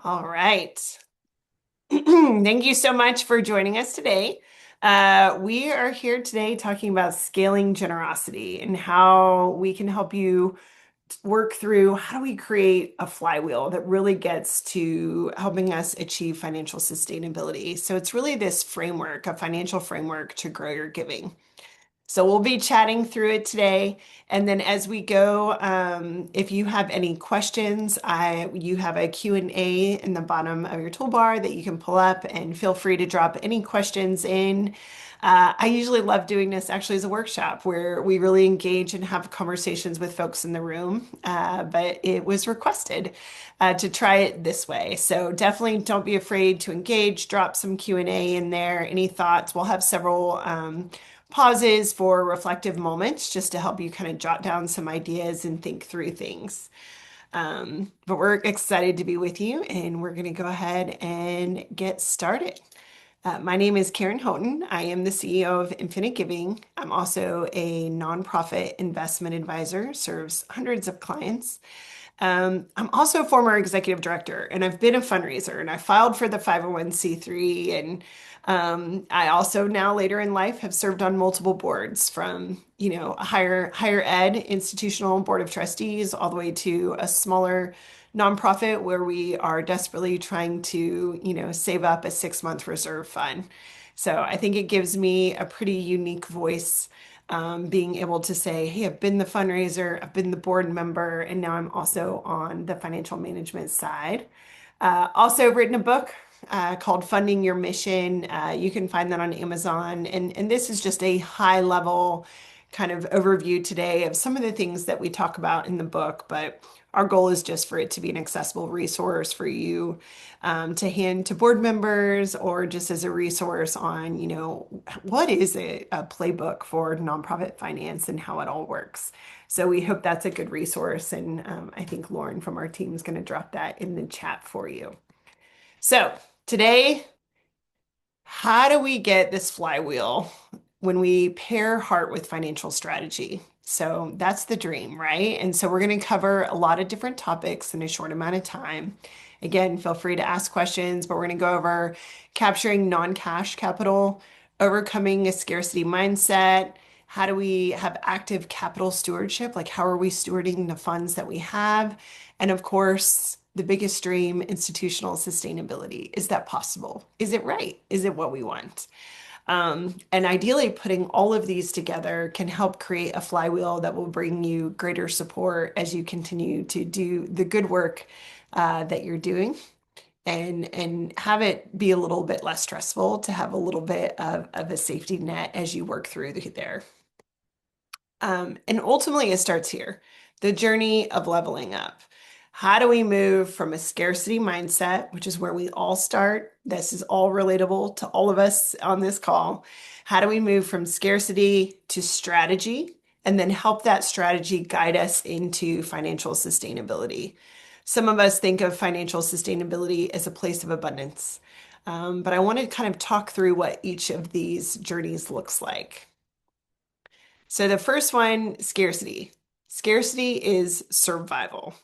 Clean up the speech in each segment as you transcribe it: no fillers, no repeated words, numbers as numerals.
All right. Thank you so much for joining us today. We are here today talking about scaling generosity and how we can help you work through how do we create a flywheel that really gets to helping us achieve financial sustainability. So it's really this framework, a financial framework to grow your giving. So we'll be chatting through it today. And then as we go, if you have any questions, you have a Q&A in the bottom of your toolbar that you can pull up and feel free to drop any questions in. I usually love doing this actually as a workshop where we really engage and have conversations with folks in the room. But it was requested to try it this way. So definitely don't be afraid to engage, drop some Q&A in there. Any thoughts? We'll have several pauses for reflective moments just to help you kind of jot down some ideas and think through things. But we're excited to be with you, and we're going to go ahead and get started. My name is Karen Houghton. I am the CEO of Infinite Giving. I'm also a nonprofit investment advisor, serves hundreds of clients. I'm also a former executive director, and I've been a fundraiser, and I filed for the 501(c)(3, and I also now later in life have served on multiple boards from, a higher ed institutional board of trustees all the way to a smaller nonprofit where we are desperately trying to, save up a 6-month reserve fund. So I think it gives me a pretty unique voice, being able to say, hey, I've been the fundraiser, I've been the board member, and now I'm also on the financial management side. Also written a book called Funding Your Mission. You can find that on Amazon. And this is just a high level kind of overview today of some of the things that we talk about in the book, but our goal is just for it to be an accessible resource for you, to hand to board members or just as a resource on, what is a playbook for nonprofit finance and how it all works. So we hope that's a good resource. And I think Lauren from our team is going to drop that in the chat for you. So today, how do we get this flywheel when we pair heart with financial strategy? So that's the dream, right? And so we're going to cover a lot of different topics in a short amount of time. Again, feel free to ask questions, but we're going to go over capturing non-cash capital, overcoming a scarcity mindset. How do we have active capital stewardship? Like, how are we stewarding the funds that we have? And of course, the biggest dream, institutional sustainability. Is that possible? Is it right? Is it what we want? And ideally, putting all of these together can help create a flywheel that will bring you greater support as you continue to do the good work that you're doing, and have it be a little bit less stressful to have a little bit of a safety net as you work through there. And ultimately, it starts here, the journey of leveling up. How do we move from a scarcity mindset, which is where we all start? This is all relatable to all of us on this call. How do we move from scarcity to strategy and then help that strategy guide us into financial sustainability? Some of us think of financial sustainability as a place of abundance, but I want to kind of talk through what each of these journeys looks like. So the first one, scarcity. Scarcity is survival.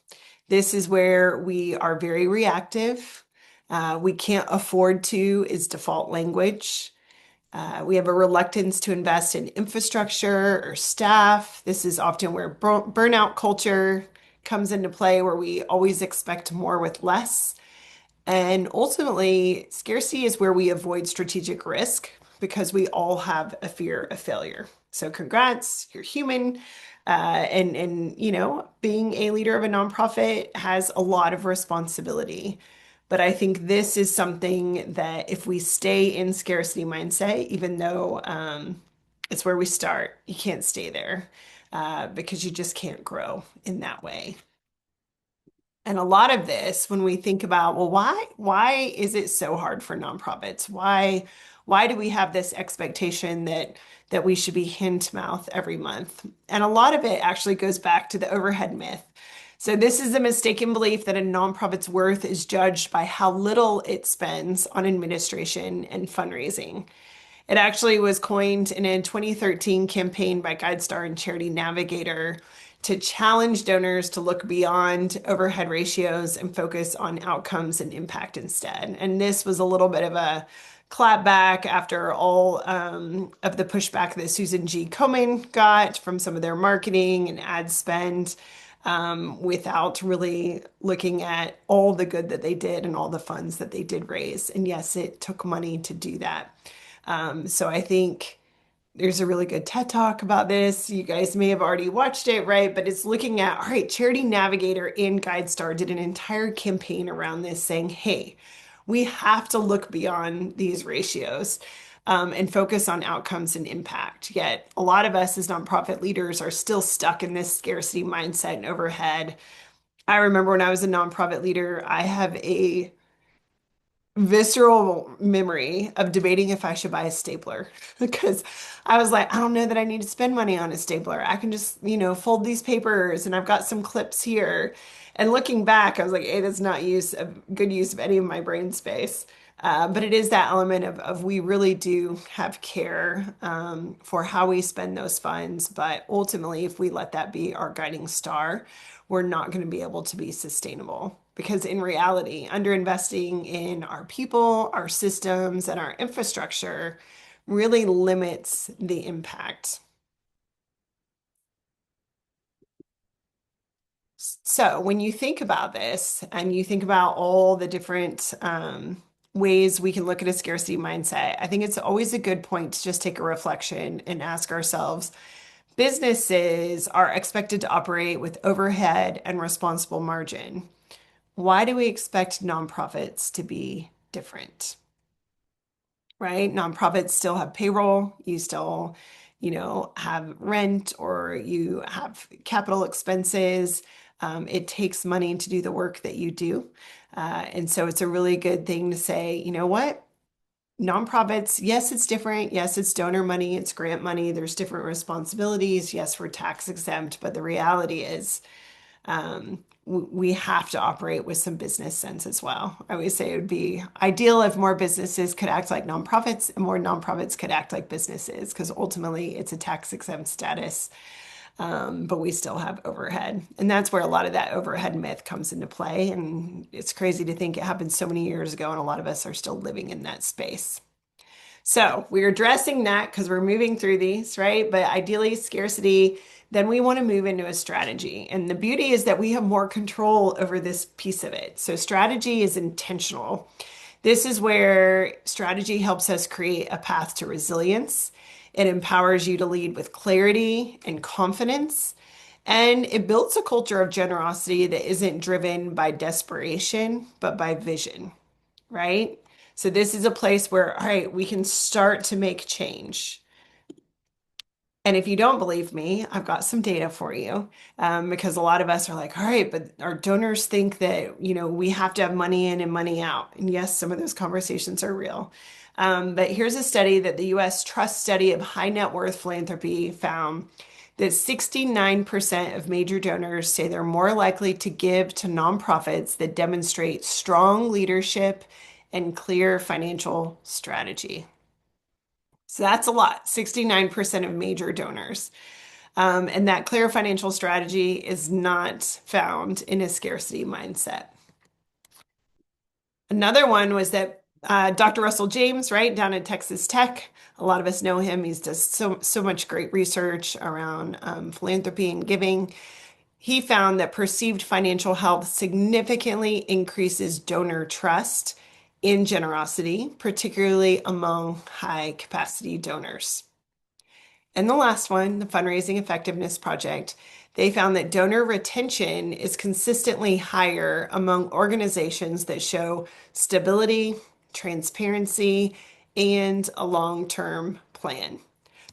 This is where we are very reactive. We can't afford to is default language. We have a reluctance to invest in infrastructure or staff. This is often where burnout culture comes into play, where we always expect more with less. And ultimately, scarcity is where we avoid strategic risk because we all have a fear of failure. So congrats, you're human. And being a leader of a nonprofit has a lot of responsibility. But I think this is something that if we stay in scarcity mindset, even though it's where we start, you can't stay there because you just can't grow in that way. And a lot of this, when we think about, well, why is it so hard for nonprofits? Why do we have this expectation that we should be hand to mouth every month? And a lot of it actually goes back to the overhead myth. So this is a mistaken belief that a nonprofit's worth is judged by how little it spends on administration and fundraising. It actually was coined in a 2013 campaign by GuideStar and Charity Navigator to challenge donors to look beyond overhead ratios and focus on outcomes and impact instead. And this was a little bit of a clapback after all of the pushback that Susan G. Komen got from some of their marketing and ad spend, without really looking at all the good that they did and all the funds that they did raise. And yes, it took money to do that. So I think there's a really good TED Talk about this. You guys may have already watched it, right? But it's looking at, all right, Charity Navigator and GuideStar did an entire campaign around this saying, hey, we have to look beyond these ratios, and focus on outcomes and impact. Yet a lot of us as nonprofit leaders are still stuck in this scarcity mindset and overhead. I remember when I was a nonprofit leader, I have a visceral memory of debating if I should buy a stapler because I was like, I don't know that I need to spend money on a stapler. I can just, fold these papers and I've got some clips here. And looking back, I was like, hey, that's not good use of any of my brain space. But it is that element of we really do have care, for how we spend those funds. But ultimately, if we let that be our guiding star, we're not going to be able to be sustainable. Because in reality, underinvesting in our people, our systems, and our infrastructure really limits the impact. So when you think about this and you think about all the different ways we can look at a scarcity mindset, I think it's always a good point to just take a reflection and ask ourselves, businesses are expected to operate with overhead and responsible margin. Why do we expect nonprofits to be different? Right? Nonprofits still have payroll. You still, have rent or you have capital expenses. It takes money to do the work that you do. And so it's a really good thing to say, you know what? Nonprofits, yes, it's different. Yes, it's donor money, it's grant money. There's different responsibilities. Yes, we're tax exempt, but the reality is, we have to operate with some business sense as well. I always say it would be ideal if more businesses could act like nonprofits and more nonprofits could act like businesses, because ultimately it's a tax exempt status. But we still have overhead. And that's where a lot of that overhead myth comes into play. And it's crazy to think it happened so many years ago, and a lot of us are still living in that space. So we're addressing that because we're moving through these, right? But ideally, scarcity, then we want to move into a strategy. And the beauty is that we have more control over this piece of it. So strategy is intentional. This is where strategy helps us create a path to resilience. It empowers you to lead with clarity and confidence. And it builds a culture of generosity that isn't driven by desperation, but by vision, right? So this is a place where, all right, we can start to make change. And if you don't believe me, I've got some data for you, because a lot of us are like, all right, but our donors think that, we have to have money in and money out. And yes, some of those conversations are real. But here's a study that the U.S. Trust Study of High Net Worth Philanthropy found that 69% of major donors say they're more likely to give to nonprofits that demonstrate strong leadership and clear financial strategy. So that's a lot, 69% of major donors. And that clear financial strategy is not found in a scarcity mindset. Another one was that Dr. Russell James, right, down at Texas Tech, a lot of us know him. He does so much great research around philanthropy and giving. He found that perceived financial health significantly increases donor trust in generosity, particularly among high capacity donors. And the last one, the Fundraising Effectiveness Project, they found that donor retention is consistently higher among organizations that show stability, transparency, and a long-term plan.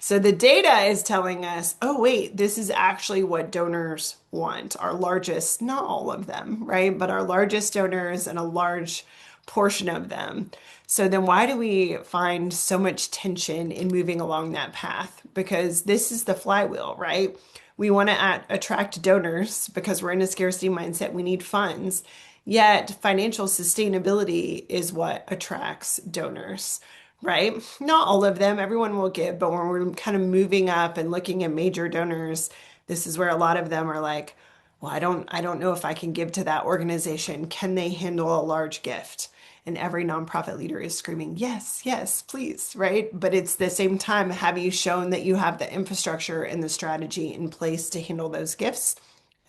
So the data is telling us, oh, wait, this is actually what donors want. Our largest, not all of them, right? But our largest donors and a large portion of them. So then why do we find so much tension in moving along that path? Because this is the flywheel, right? We want to attract donors because we're in a scarcity mindset. We need funds. Yet financial sustainability is what attracts donors, right? Not all of them, everyone will give, but when we're kind of moving up and looking at major donors, This is where a lot of them are like, well, I don't know if I can give to that organization. Can they handle a large gift? And every nonprofit leader is screaming, yes, yes, please, right? But it's the same time, have you shown that you have the infrastructure and the strategy in place to handle those gifts?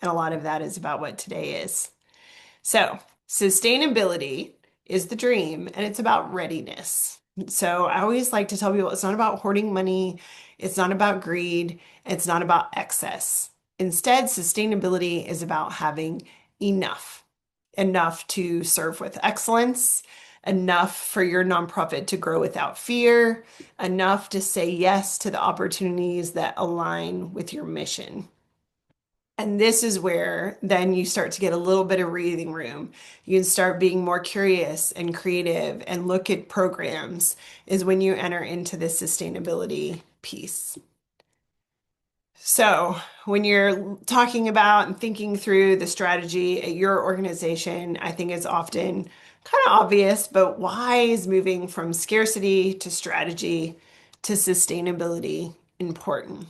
And a lot of that is about what today is. So, sustainability is the dream, and it's about readiness. So, I always like to tell people it's not about hoarding money, it's not about greed, it's not about excess. Instead, sustainability is about having enough, enough to serve with excellence, enough for your nonprofit to grow without fear, enough to say yes to the opportunities that align with your mission. And this is where then you start to get a little bit of breathing room. You can start being more curious and creative and look at programs, is when you enter into this sustainability piece. So, when you're talking about and thinking through the strategy at your organization, I think it's often kind of obvious, but why is moving from scarcity to strategy to sustainability important?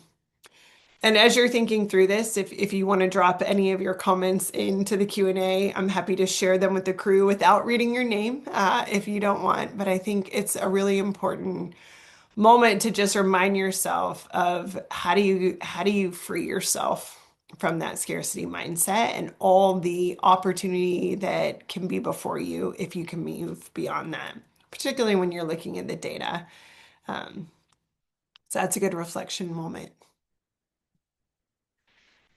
And as you're thinking through this, if you want to drop any of your comments into the Q&A, I'm happy to share them with the crew without reading your name, if you don't want. But I think it's a really important moment to just remind yourself of how do you free yourself from that scarcity mindset and all the opportunity that can be before you if you can move beyond that, particularly when you're looking at the data. Um, so that's a good reflection moment.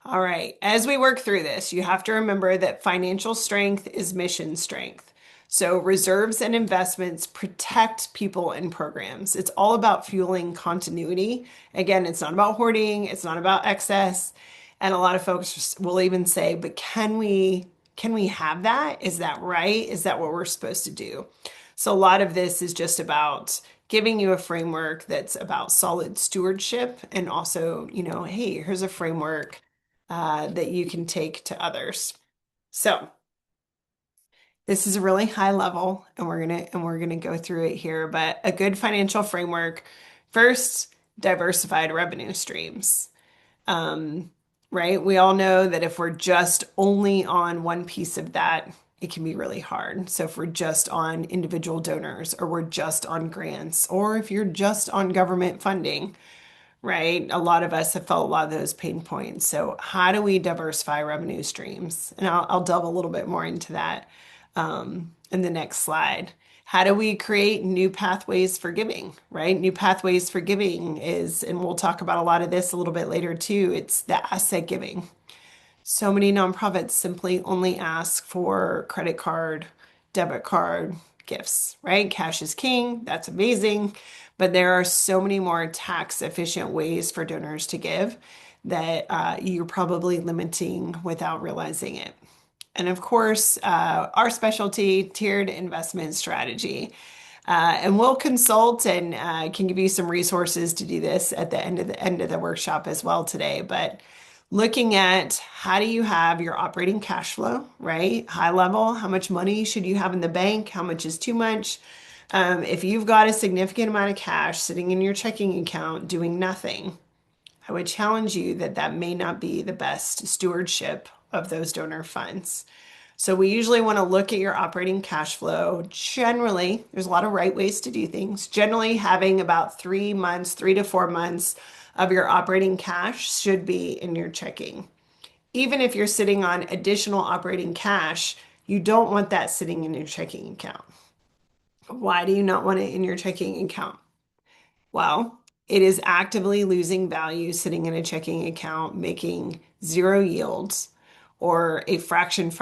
All right. As we work through this, you have to remember that financial strength is mission strength. So reserves and investments protect people and programs. It's all about fueling continuity. Again, it's not about hoarding, it's not about excess. And a lot of folks will even say, but can we have that? Is that right? Is that what we're supposed to do? So a lot of this is just about giving you a framework that's about solid stewardship and also, hey, here's a framework that you can take to others. So this is a really high level, and we're gonna go through it here. But a good financial framework, first, diversified revenue streams. Um, right? We all know that if we're just only on one piece of that, it can be really hard. So if we're just on individual donors, or we're just on grants, or if you're just on government funding, right? A lot of us have felt a lot of those pain points. So, how do we diversify revenue streams? And I'll delve a little bit more into that in the next slide. How do we create new pathways for giving, right? New pathways for giving is, and we'll talk about a lot of this a little bit later too, it's the asset giving. So many nonprofits simply only ask for credit card, debit card gifts, right? Cash is king. That's amazing. But there are so many more tax efficient ways for donors to give that you're probably limiting without realizing it. And of course, our specialty, tiered investment strategy. And we'll consult and can give you some resources to do this at the end of the workshop as well today. But looking at how do you have your operating cash flow, right? High level, how much money should you have in the bank? How much is too much? If you've got a significant amount of cash sitting in your checking account doing nothing, I would challenge you that that may not be the best stewardship of those donor funds. So we usually want to look at your operating cash flow. Generally, there's a lot of right ways to do things. Generally, having about 3 months, 3 to 4 months of your operating cash should be in your checking. Even if you're sitting on additional operating cash, you don't want that sitting in your checking account. Why do you not want it in your checking account? Well, it is actively losing value sitting in a checking account, making zero yields or a fraction of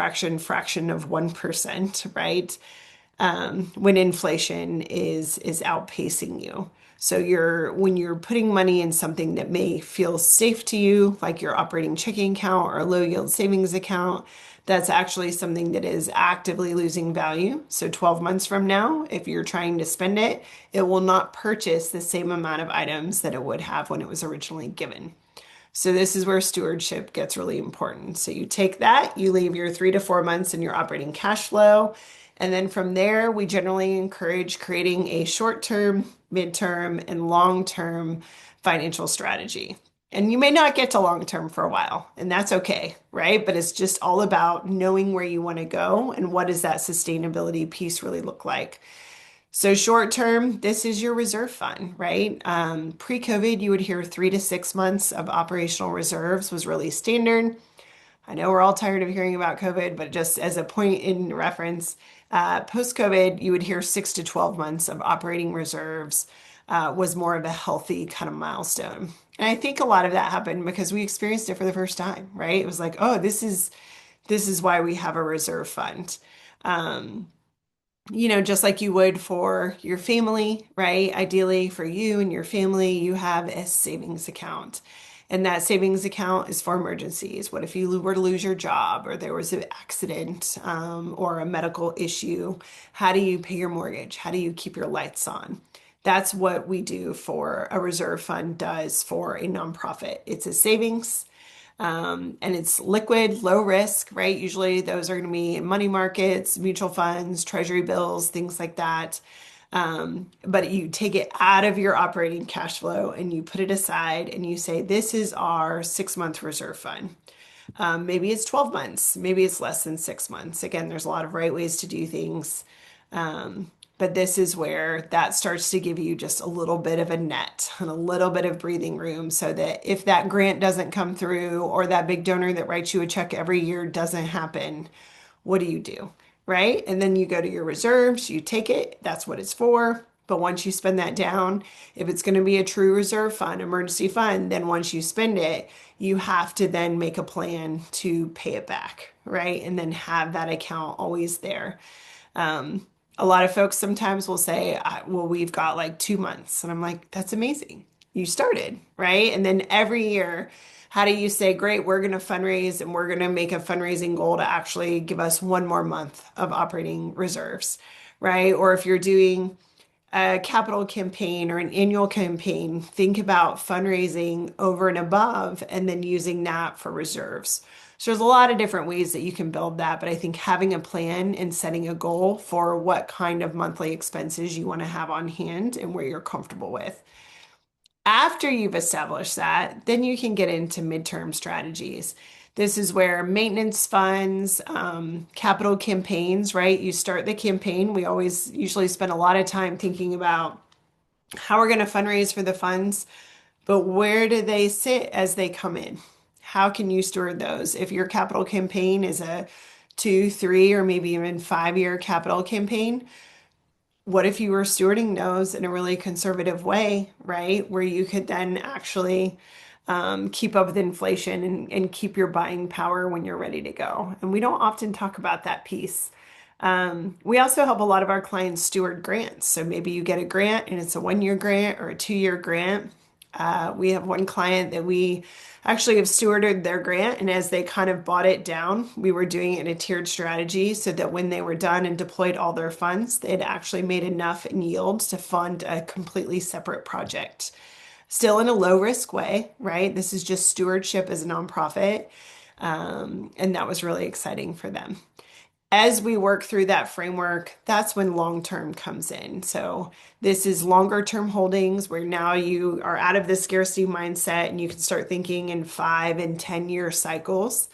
1%, right? When inflation is outpacing you. So when you're putting money in something that may feel safe to you, like your operating checking account or a low yield savings account, that's actually something that is actively losing value. So 12 months from now, if you're trying to spend it, it will not purchase the same amount of items that it would have when it was originally given. So this is where stewardship gets really important. So you take that, you leave your 3 to 4 months in your operating cash flow. And then from there, we generally encourage creating a short-term, mid-term, and long-term financial strategy. And you may not get to long term for a while, and that's okay, right? But it's just all about knowing where you want to go and what does that sustainability piece really look like. So short term, this is your reserve fund, right? Pre-COVID, you would hear 3 to 6 months of operational reserves was really standard. I know we're all tired of hearing about COVID, but just as a point in reference, post-COVID, you would hear 6 to 12 months of operating reserves was more of a healthy kind of milestone. And I think a lot of that happened because we experienced it for the first time, right? It was like, oh, this is why we have a reserve fund. Um, just like you would for your family, right? Ideally, for you and your family, you have a savings account. And that savings account is for emergencies. What if you were to lose your job or there was an accident or a medical issue? How do you pay your mortgage? How do you keep your lights on? That's what we do for a reserve fund does for a nonprofit. It's a savings and it's liquid, low risk, right? Usually those are going to be in money markets, mutual funds, treasury bills, things like that. But you take it out of your operating cash flow and you put it aside and you say, this is our 6 month reserve fund. Maybe it's 12 months, maybe it's less than 6 months. Again, there's a lot of right ways to do things. But this is where that starts to give you just a little bit of a net and a little bit of breathing room so that if that grant doesn't come through or that big donor that writes you a check every year doesn't happen, what do you do? Right? And then you go to your reserves, you take it, that's what it's for. But once you spend that down, if it's going to be a true reserve fund, emergency fund, then once you spend it, you have to then make a plan to pay it back, right? And then have that account always there. Um, a lot of folks sometimes will say, well, we've got like 2 months. And I'm like, that's amazing. You started, right? And then every year, how do you say, great, we're going to fundraise and we're going to make a fundraising goal to actually give us one more month of operating reserves, right? Or if you're doing a capital campaign or an annual campaign, think about fundraising over and above and then using that for reserves. So there's a lot of different ways that you can build that, but I think having a plan and setting a goal for what kind of monthly expenses you want to have on hand and where you're comfortable with. After you've established that, then you can get into midterm strategies. This is where maintenance funds, capital campaigns, right? You start the campaign. We always usually spend a lot of time thinking about how we're going to fundraise for the funds, but where do they sit as they come in? How can you steward those? If your capital campaign is a 2, 3, or maybe even 5 year capital campaign, what if you were stewarding those in a really conservative way, right? Where you could then actually keep up with inflation and keep your buying power when you're ready to go. And we don't often talk about that piece. We also help a lot of our clients steward grants. So maybe you get a grant and it's a 1 year grant or a 2 year grant. We have one client that we actually have stewarded their grant, and as they kind of bought it down, we were doing it in a tiered strategy so that when they were done and deployed all their funds, they had actually made enough in yield to fund a completely separate project. Still in a low risk way, right? This is just stewardship as a nonprofit. And that was really exciting for them as we work through that framework, that's when long term comes in. So, this is longer term holdings where now you are out of the scarcity mindset and you can start thinking in 5 and 10 year cycles.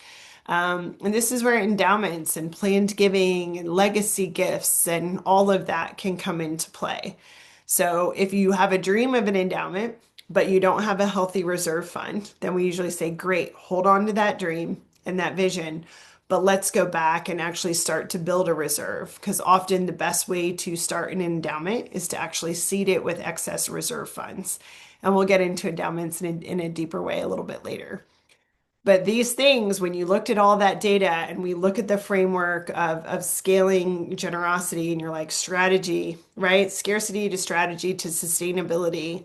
And this is where endowments and planned giving and legacy gifts and all of that can come into play. So, if you have a dream of an endowment, but you don't have a healthy reserve fund, then we usually say, great, hold on to that dream and that vision, but let's go back and actually start to build a reserve because often the best way to start an endowment is to actually seed it with excess reserve funds. And we'll get into endowments in a deeper way a little bit later. But these things, when you looked at all that data and we look at the framework of scaling generosity and you're like strategy, right? Scarcity to strategy to sustainability.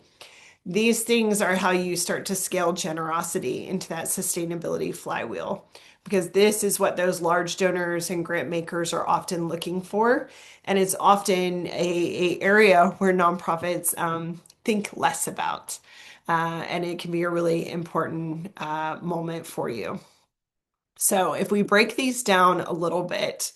These things are how you start to scale generosity into that sustainability flywheel, because this is what those large donors and grant makers are often looking for. And it's often a area where nonprofits think less about. And it can be a really important moment for you. So if we break these down a little bit,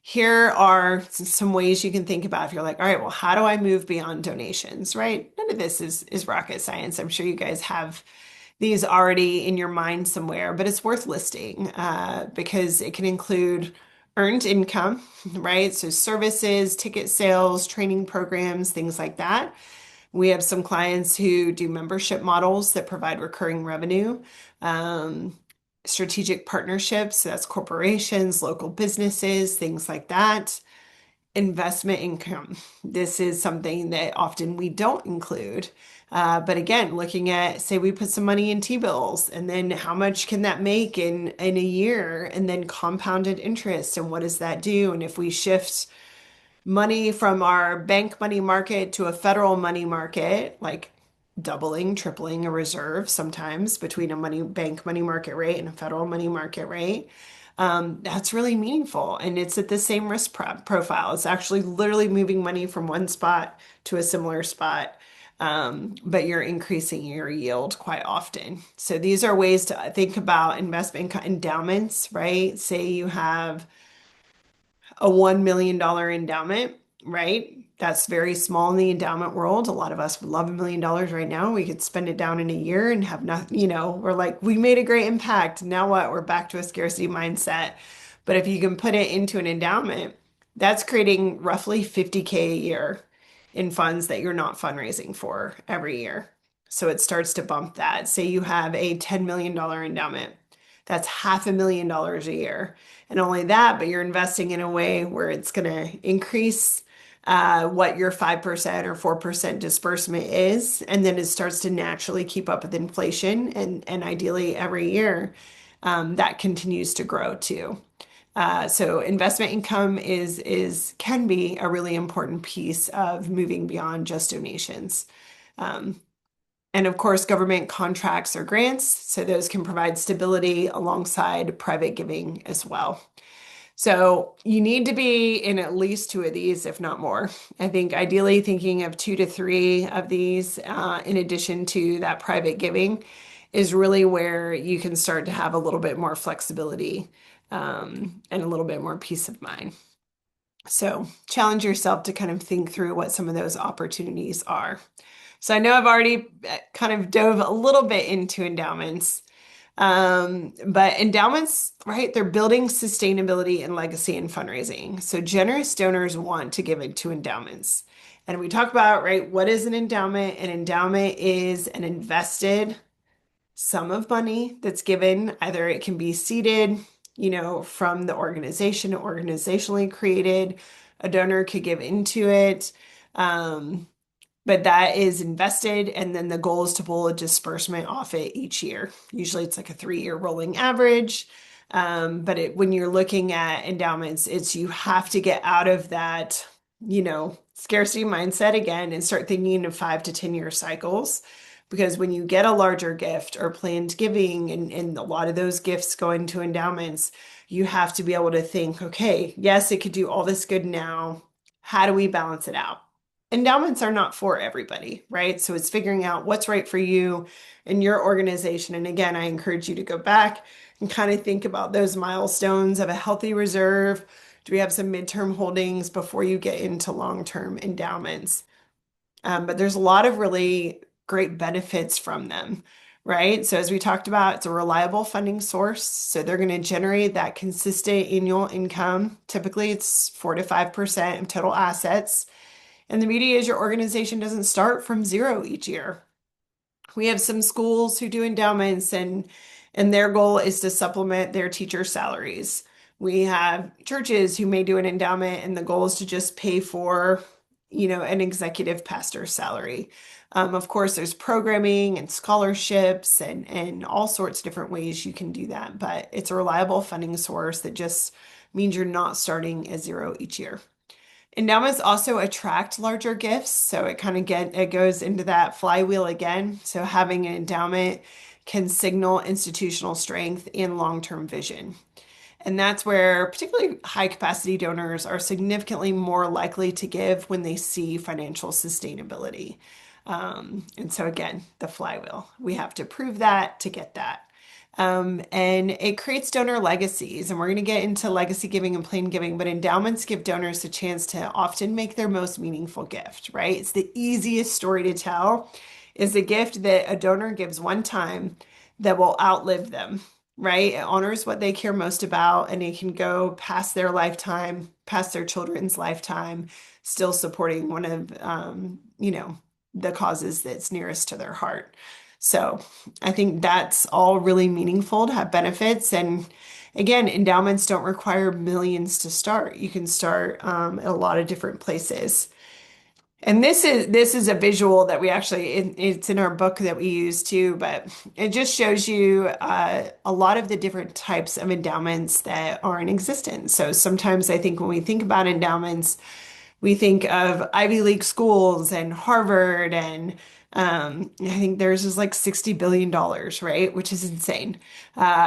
here are some ways you can think about if you're like, all right, well, how do I move beyond donations, right? None of this is rocket science. I'm sure you guys have these already in your mind somewhere, but it's worth listing because it can include earned income, right? So services, ticket sales, training programs, things like that. We have some clients who do membership models that provide recurring revenue. Um, Strategic partnerships, so that's corporations, local businesses, things like that. Investment income. This is something that often we don't include. But again, looking at, say, we put some money in T-bills, and then how much can that make in a year, and then compounded interest, and what does that do? And if we shift money from our bank money market to a federal money market, like doubling, tripling a reserve sometimes between a bank money market rate and a federal money market rate. That's really meaningful. And it's at the same risk profile. It's actually literally moving money from one spot to a similar spot. But you're increasing your yield quite often. So these are ways to think about investment endowments, right? Say you have a $1 million endowment, right? That's very small in the endowment world. A lot of us would love $1 million right now. We could spend it down in a year and have nothing, we're like, we made a great impact. Now what? We're back to a scarcity mindset. But if you can put it into an endowment, that's creating roughly 50K a year in funds that you're not fundraising for every year. So it starts to bump that. Say you have a $10 million endowment. That's $500,000 a year. And only that, but you're investing in a way where it's going to increase what your 5% or 4% disbursement is. And then it starts to naturally keep up with inflation. And ideally, every year, that continues to grow too. So investment income can be a really important piece of moving beyond just donations. Um, and of course, government contracts or grants, so those can provide stability alongside private giving as well. So you need to be in at least two of these, if not more. I think ideally thinking of two to three of these, in addition to that private giving, is really where you can start to have a little bit more flexibility, and a little bit more peace of mind. So challenge yourself to kind of think through what some of those opportunities are. So I know I've already kind of dove a little bit into endowments. But endowments, right, they're building sustainability and legacy in fundraising. So generous donors want to give into endowments. And we talk about, right, what is an endowment? An endowment is an invested sum of money that's given. Either it can be seeded, from the organization, organizationally created. A donor could give into it. But that is invested, and then the goal is to pull a disbursement off it each year. Usually it's like a 3-year rolling average. But when you're looking at endowments, it's you have to get out of that, scarcity mindset again and start thinking in 5 to 10 year cycles. Because when you get a larger gift or planned giving, and a lot of those gifts go into endowments, you have to be able to think, okay, yes, it could do all this good now. How do we balance it out? Endowments are not for everybody, right? So it's figuring out what's right for you and your organization. And again, I encourage you to go back and kind of think about those milestones of a healthy reserve. Do we have some midterm holdings before you get into long-term endowments? But there's a lot of really great benefits from them, right? So as we talked about, it's a reliable funding source. So they're going to generate that consistent annual income. Typically, it's 4 to 5% of total assets. And the beauty is your organization doesn't start from zero each year. We have some schools who do endowments, and their goal is to supplement their teacher salaries. We have churches who may do an endowment, and the goal is to just pay for, an executive pastor's salary. Of course, there's programming and scholarships and all sorts of different ways you can do that, but it's a reliable funding source that just means you're not starting at zero each year. Endowments also attract larger gifts, so it goes into that flywheel again. So having an endowment can signal institutional strength and long-term vision. And that's where particularly high capacity donors are significantly more likely to give when they see financial sustainability. And so again, the flywheel. We have to prove that to get that. And it creates donor legacies. And we're going to get into legacy giving and plain giving, but endowments give donors a chance to often make their most meaningful gift, right? It's the easiest story to tell is a gift that a donor gives one time that will outlive them, right? It honors what they care most about, and it can go past their lifetime, past their children's lifetime, still supporting one of, the causes that's nearest to their heart. So I think that's all really meaningful to have benefits. And again, endowments don't require millions to start. You can start at a lot of different places. And this is a visual that we actually it's in our book that we use too, but it just shows you a lot of the different types of endowments that are in existence. So sometimes I think when we think about endowments, we think of Ivy League schools and Harvard, and I think theirs is like $60 billion, right? Which is insane.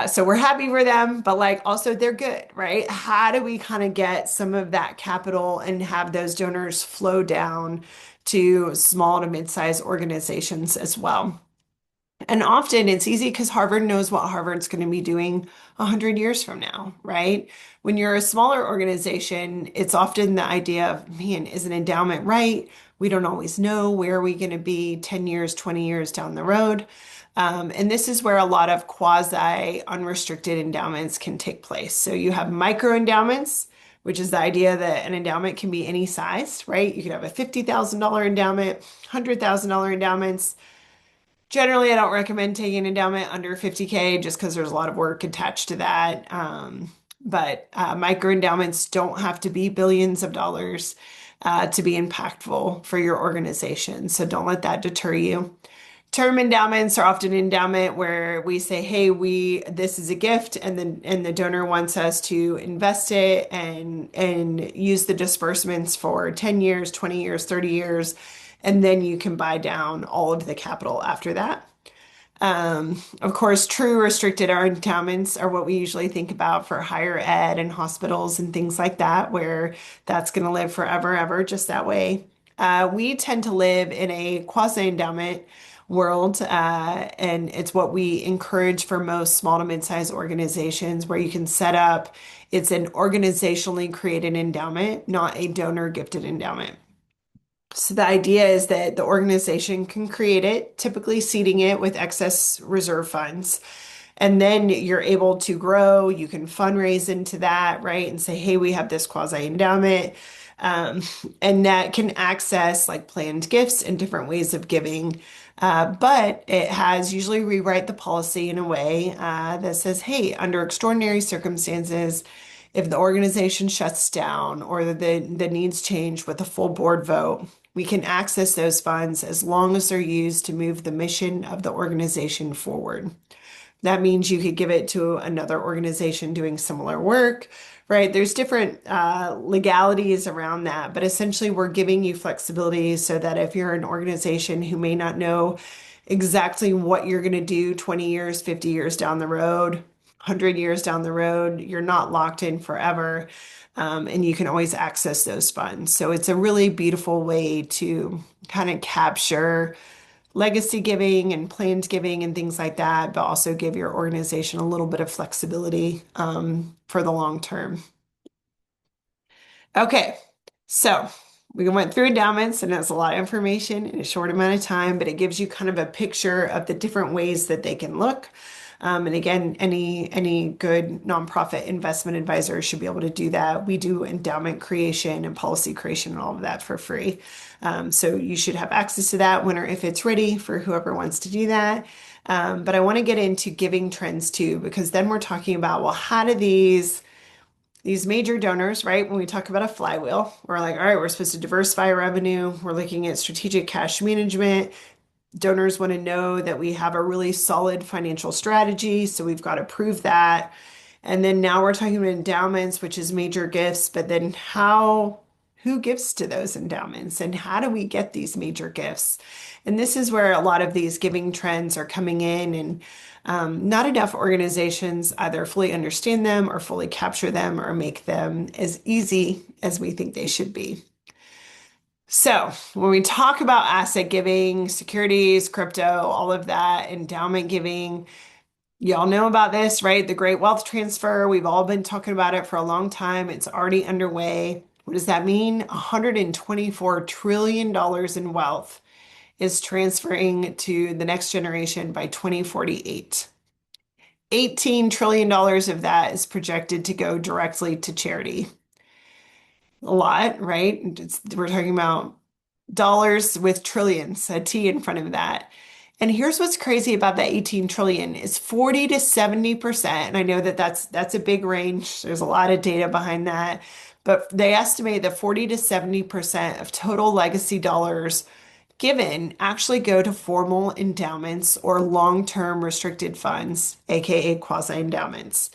So we're happy for them, but like also they're good, right? How do we kind of get some of that capital and have those donors flow down to small to mid-sized organizations as well? And often it's easy because Harvard knows what Harvard's going to be doing 100 years from now, right? When you're a smaller organization, it's often the idea of, man, is an endowment right? We don't always know where are we going to be 10 years, 20 years down the road. And this is where a lot of quasi unrestricted endowments can take place. So you have micro endowments, which is the idea that an endowment can be any size, right? You could have a $50,000 endowment, $100,000 endowments. Generally, I don't recommend taking an endowment under 50K just because there's a lot of work attached to that. But micro endowments don't have to be billions of dollars to be impactful for your organization. So don't let that deter you. Term endowments are often an endowment where we say, hey, this is a gift, and then the donor wants us to invest it and use the disbursements for 10 years, 20 years, 30 years, and then you can buy down all of the capital after that. Of course, true restricted endowments are what we usually think about for higher ed and hospitals and things like that, where that's going to live forever, ever, just that way. We tend to live in a quasi endowment world, and it's what we encourage for most small to mid-sized organizations, where you can set up, it's an organizationally created endowment, not a donor gifted endowment. So the idea is that the organization can create it, typically seeding it with excess reserve funds. And then you're able to grow. You can fundraise into that, right? And say, hey, we have this quasi endowment. Um, and that can access like planned gifts and different ways of giving. But it has usually rewrite the policy in a way that says, hey, under extraordinary circumstances, if the organization shuts down or the needs change with a full board vote, we can access those funds as long as they're used to move the mission of the organization forward. That means you could give it to another organization doing similar work, right? There's different legalities around that, but essentially we're giving you flexibility so that if you're an organization who may not know exactly what you're going to do 20 years, 50 years down the road, 100 years down the road, you're not locked in forever. And you can always access those funds. So it's a really beautiful way to kind of capture legacy giving and planned giving and things like that, but also give your organization a little bit of flexibility for the long term. Okay, so we went through endowments, and it's a lot of information in a short amount of time, but it gives you kind of a picture of the different ways that they can look. And again, any good nonprofit investment advisor should be able to do that. We do endowment creation and policy creation and all of that for free. So you should have access to that when or if it's ready for whoever wants to do that. But I want to get into giving trends too, because then we're talking about, well, how do these major donors, right? When we talk about a flywheel, we're like, all right, we're supposed to diversify revenue. We're looking at strategic cash management. Donors want to know that we have a really solid financial strategy, so we've got to prove that. And then now we're talking about endowments, which is major gifts, but then who gives to those endowments and how do we get these major gifts? And this is where a lot of these giving trends are coming in, and not enough organizations either fully understand them or fully capture them or make them as easy as we think they should be. So when we talk about asset giving, securities, crypto, all of that, endowment giving, y'all know about this, right? The great wealth transfer. We've all been talking about it for a long time. It's already underway. What does that mean? $124 trillion in wealth is transferring to the next generation by 2048. $18 trillion of that is projected to go directly to charity. A lot, right? We're talking about dollars with trillions, a T in front of that. And here's what's crazy about that 18 trillion is 40 to 70%. And I know that that's a big range. There's a lot of data behind that, but they estimate that 40 to 70% of total legacy dollars given actually go to formal endowments or long-term restricted funds, aka quasi endowments.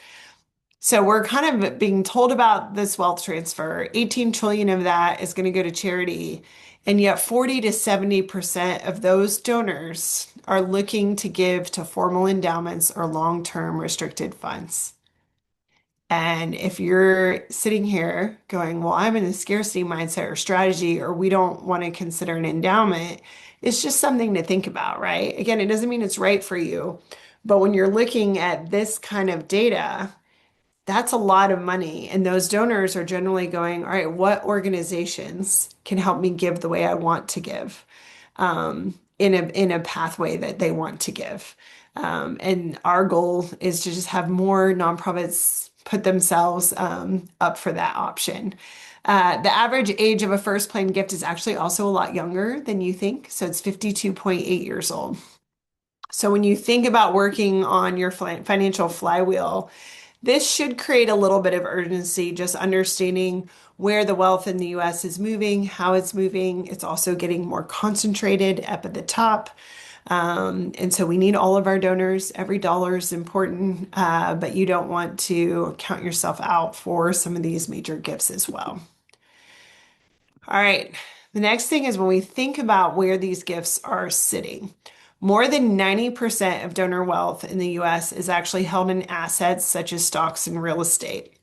So we're kind of being told about this wealth transfer. 18 trillion of that is going to go to charity. And yet 40 to 70% of those donors are looking to give to formal endowments or long-term restricted funds. And if you're sitting here going, well, I'm in a scarcity mindset or strategy, or we don't want to consider an endowment, it's just something to think about, right? Again, it doesn't mean it's right for you, but when you're looking at this kind of data, that's a lot of money. And those donors are generally going, all right, what organizations can help me give the way I want to give, in a pathway that they want to give. And our goal is to just have more nonprofits put themselves up for that option. The average age of a first plane gift is actually also a lot younger than you think. So it's 52.8 years old. So when you think about working on your financial flywheel, this should create a little bit of urgency, just understanding where the wealth in the US is moving, how it's moving. It's also getting more concentrated up at the top. And so we need all of our donors. Every dollar is important, but you don't want to count yourself out for some of these major gifts as well. All right. The next thing is when we think about where these gifts are sitting. More than 90% of donor wealth in the US is actually held in assets such as stocks and real estate.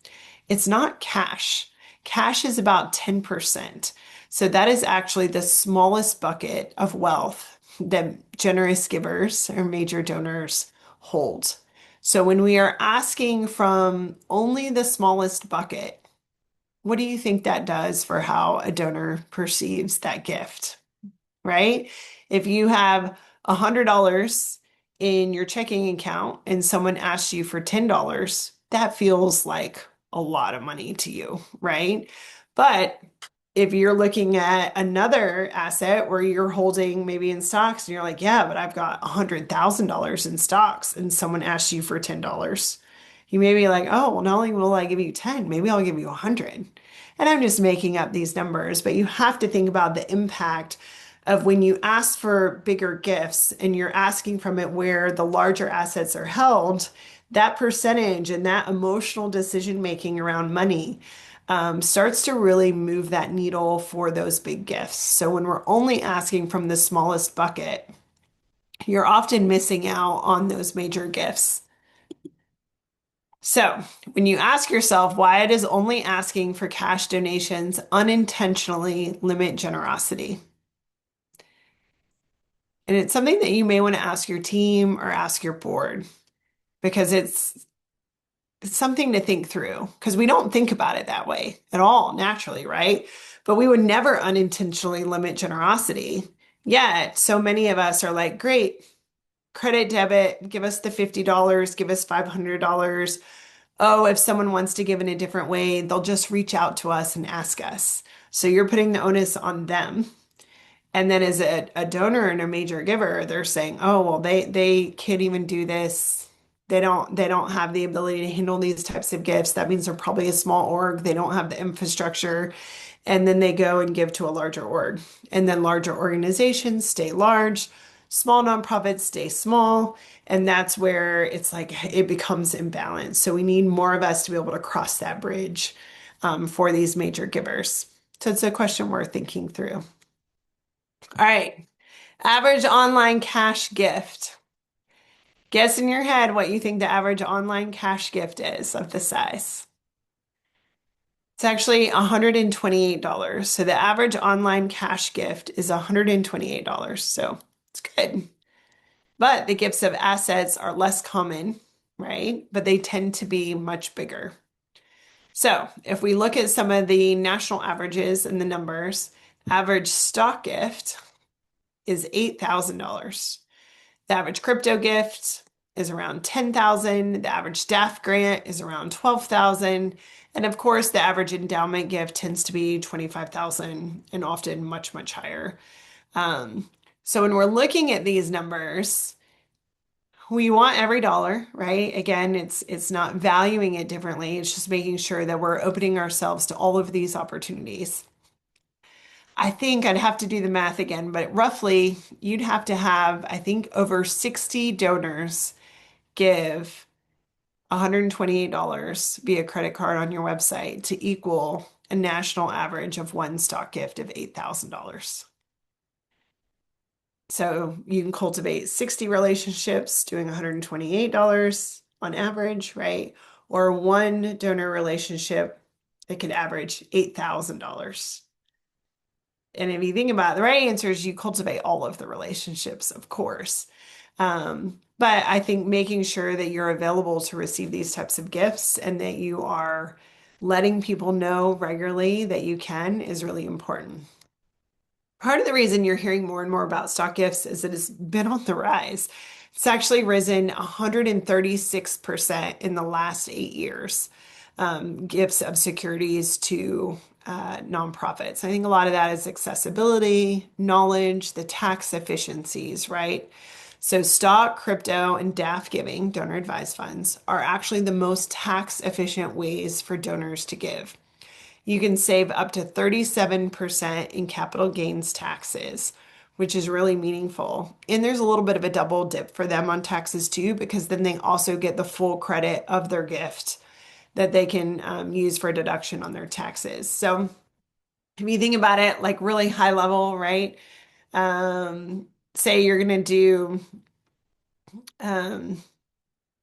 It's not cash. Cash is about 10%. So that is actually the smallest bucket of wealth that generous givers or major donors hold. So when we are asking from only the smallest bucket, what do you think that does for how a donor perceives that gift, right? If you have $100 in your checking account and someone asks you for $10, that feels like a lot of money to you, right? But if you're looking at another asset where you're holding maybe in stocks and you're like, yeah, but I've got $100,000 in stocks and someone asks you for $10, you may be like, oh, well, not only will I give you 10, maybe I'll give you 100. And I'm just making up these numbers, but you have to think about the impact of when you ask for bigger gifts and you're asking from it where the larger assets are held, that percentage and that emotional decision making around money starts to really move that needle for those big gifts. So when we're only asking from the smallest bucket, you're often missing out on those major gifts. So when you ask yourself why does only asking for cash donations unintentionally limit generosity? And it's something that you may want to ask your team or ask your board because it's something to think through because we don't think about it that way at all naturally, right? But we would never unintentionally limit generosity. Yet, so many of us are like, great, credit, debit, give us the $50, give us $500. Oh, if someone wants to give in a different way, they'll just reach out to us and ask us. So you're putting the onus on them. And then as a donor and a major giver, they're saying, oh, well, they can't even do this. They don't have the ability to handle these types of gifts. That means they're probably a small org. They don't have the infrastructure. And then they go and give to a larger org. And then larger organizations stay large, small nonprofits stay small. And that's where it's like it becomes imbalanced. So we need more of us to be able to cross that bridge for these major givers. So it's a question worth thinking through. All right. Average online cash gift. Guess in your head what you think the average online cash gift is of the size. It's actually $128. So the average online cash gift is $128. So it's good. But the gifts of assets are less common, right? But they tend to be much bigger. So if we look at some of the national averages and the numbers, average stock gift is $8,000. The average crypto gift is around 10,000. The average staff grant is around 12,000. And of course, the average endowment gift tends to be 25,000 and often much, much higher. Um, so when we're looking at these numbers, we want every dollar, right? Again, it's not valuing it differently. It's just making sure that we're opening ourselves to all of these opportunities. I think I'd have to do the math again, but roughly you'd have to have, I think, over 60 donors give $128 via credit card on your website to equal a national average of one stock gift of $8,000. So you can cultivate 60 relationships doing $128 on average, right? Or one donor relationship that could average $8,000. And if you think about it, the right answer is you cultivate all of the relationships, of course. But I think making sure that you're available to receive these types of gifts and that you are letting people know regularly that you can is really important. Part of the reason you're hearing more and more about stock gifts is that it's been on the rise. It's actually risen 136% in the last 8 years. Gifts of securities to nonprofits. I think a lot of that is accessibility, knowledge, the tax efficiencies, right? So stock, crypto, and DAF giving, donor advised funds, are actually the most tax efficient ways for donors to give. You can save up to 37% in capital gains taxes, which is really meaningful. And there's a little bit of a double dip for them on taxes too, because then they also get the full credit of their gift that they can use for deduction on their taxes. So if you think about it like really high level, right? Say you're going to do um,